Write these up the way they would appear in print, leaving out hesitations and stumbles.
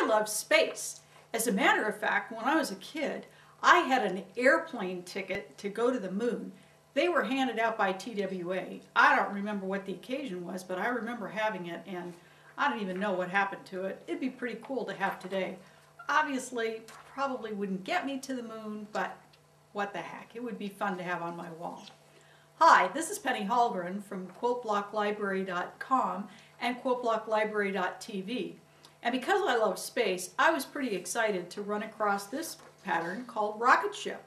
I love space. As a matter of fact, when I was a kid, I had an airplane ticket to go to the moon. They were handed out by TWA. I don't remember what the occasion was, but I remember having it, and I don't even know what happened to it. It'd be pretty cool to have today. Obviously, probably wouldn't get me to the moon, but what the heck. It would be fun to have on my wall. Hi, this is Penny Hallgren from QuiltBlockLibrary.com and QuiltBlockLibrary.tv. And because I love space, I was pretty excited to run across this pattern called Rocket Ship.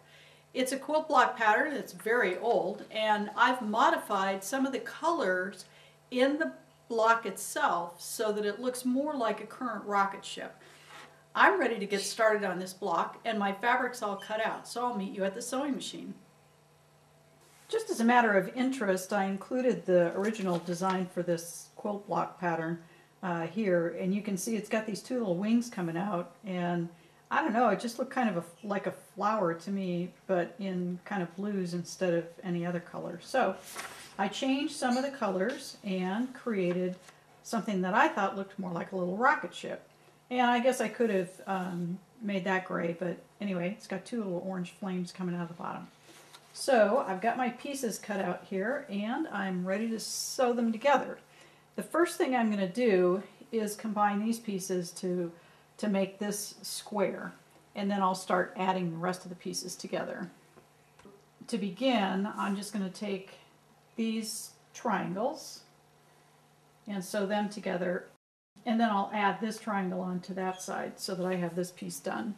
It's a quilt block pattern that's very old, and I've modified some of the colors in the block itself so that it looks more like a current rocket ship. I'm ready to get started on this block, and my fabric's all cut out, so I'll meet you at the sewing machine. Just as a matter of interest, I included the original design for this quilt block pattern here, and you can see it's got these two little wings coming out, and I don't know, it just looked kind of like a flower to me, but in kind of blues instead of any other color. So I changed some of the colors and created something that I thought looked more like a little rocket ship. And I guess I could have made that gray, but anyway, it's got two little orange flames coming out of the bottom. So I've got my pieces cut out here, and I'm ready to sew them together. The first thing I'm going to do is combine these pieces to make this square, and then I'll start adding the rest of the pieces together. To begin, I'm just going to take these triangles and sew them together, and then I'll add this triangle onto that side so that I have this piece done.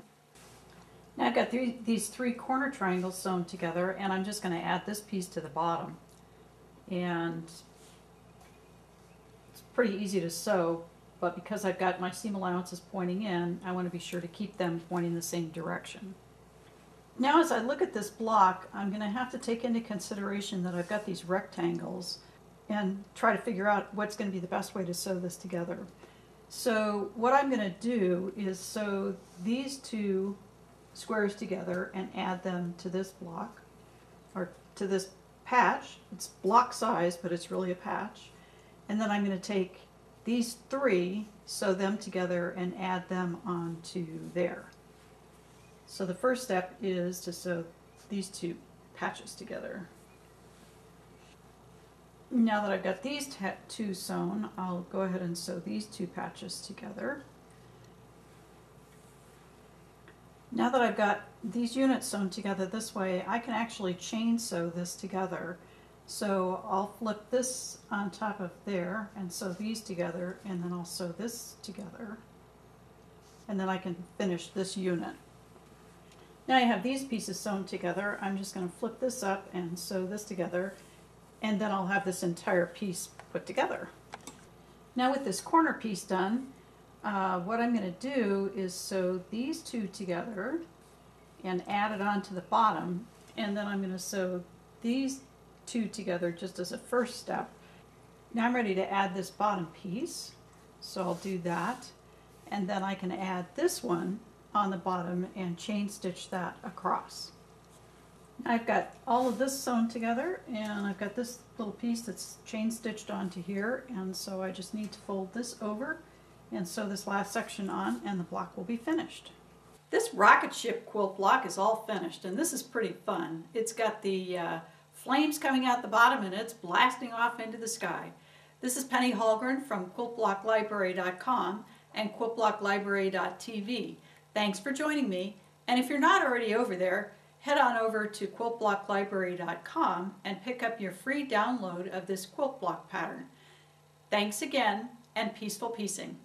Now I've got these three corner triangles sewn together, and I'm just going to add this piece to the bottom. And it's pretty easy to sew, but because I've got my seam allowances pointing in, I want to be sure to keep them pointing the same direction. Now as I look at this block, I'm going to have to take into consideration that I've got these rectangles and try to figure out what's going to be the best way to sew this together. So what I'm going to do is sew these two squares together and add them to this block, or to this patch. It's block size, but it's really a patch. And then I'm going to take these three, sew them together, and add them onto there. So the first step is to sew these two patches together. Now that I've got these two sewn, I'll go ahead and sew these two patches together. Now that I've got these units sewn together this way, I can actually chain sew this together. So I'll flip this on top of there and sew these together, and then I'll sew this together, and then I can finish this unit. Now I have these pieces sewn together. I'm just going to flip this up and sew this together, and then I'll have this entire piece put together. Now with this corner piece done, what I'm going to do is sew these two together and add it onto the bottom, and then I'm going to sew these two together just as a first step. Now I'm ready to add this bottom piece, so I'll do that, and then I can add this one on the bottom and chain stitch that across. I've got all of this sewn together, and I've got this little piece that's chain stitched onto here, and so I just need to fold this over and sew this last section on, and the block will be finished. This rocket ship quilt block is all finished, and this is pretty fun. It's got the flames coming out the bottom, and it's blasting off into the sky. This is Penny Hallgren from QuiltBlockLibrary.com and QuiltBlockLibrary.tv. Thanks for joining me, and if you're not already over there, head on over to QuiltBlockLibrary.com and pick up your free download of this quilt block pattern. Thanks again, and peaceful piecing.